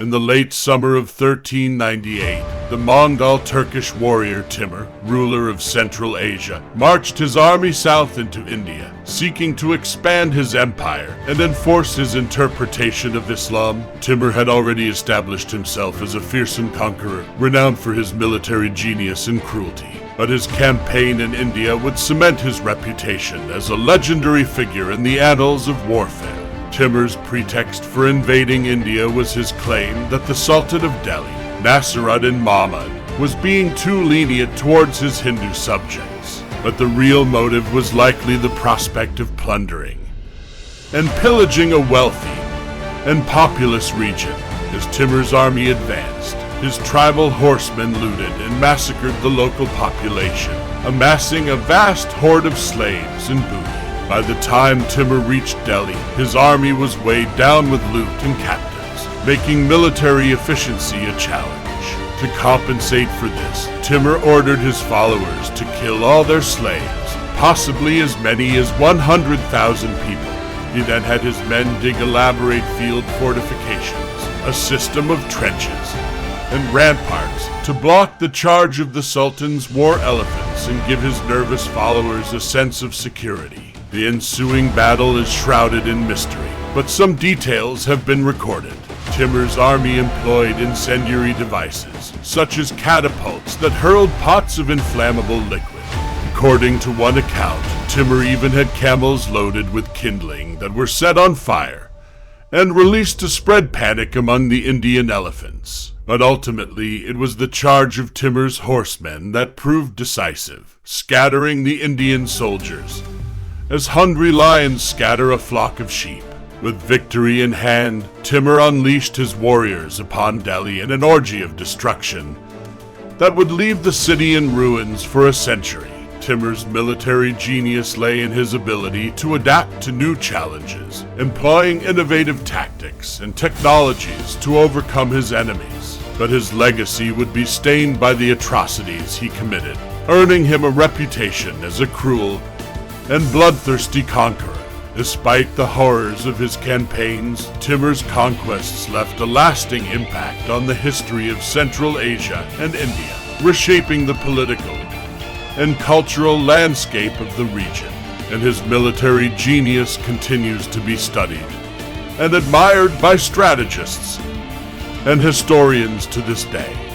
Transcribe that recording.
In the late summer of 1398, the Mongol Turkish warrior Timur, ruler of Central Asia, marched his army south into India, seeking to expand his empire and enforce his interpretation of Islam. Timur had already established himself as a fearsome conqueror, renowned for his military genius and cruelty. But his campaign in India would cement his reputation as a legendary figure in the annals of warfare. Timur's pretext for invading India was his claim that the Sultan of Delhi, Nasiruddin Mahmud, was being too lenient towards his Hindu subjects. But the real motive was likely the prospect of plundering and pillaging a wealthy and populous region. As Timur's army advanced, his tribal horsemen looted and massacred the local population, amassing a vast horde of slaves and booty. By the time Timur reached Delhi, his army was weighed down with loot and captives, making military efficiency a challenge. To compensate for this, Timur ordered his followers to kill all their slaves, possibly as many as 100,000 people. He then had his men dig elaborate field fortifications, a system of trenches, and ramparts to block the charge of the Sultan's war elephants and give his nervous followers a sense of security. The ensuing battle is shrouded in mystery, but some details have been recorded. Timur's army employed incendiary devices, such as catapults that hurled pots of inflammable liquid. According to one account, Timur even had camels loaded with kindling that were set on fire and released to spread panic among the Indian elephants. But ultimately, it was the charge of Timur's horsemen that proved decisive, scattering the Indian soldiers as hungry lions scatter a flock of sheep. With victory in hand, Timur unleashed his warriors upon Delhi in an orgy of destruction that would leave the city in ruins for a century. Timur's military genius lay in his ability to adapt to new challenges, employing innovative tactics and technologies to overcome his enemies. But his legacy would be stained by the atrocities he committed, earning him a reputation as a cruel and bloodthirsty conqueror. Despite the horrors of his campaigns, Timur's conquests left a lasting impact on the history of Central Asia and India, reshaping the political and cultural landscape of the region. And his military genius continues to be studied and admired by strategists and historians to this day.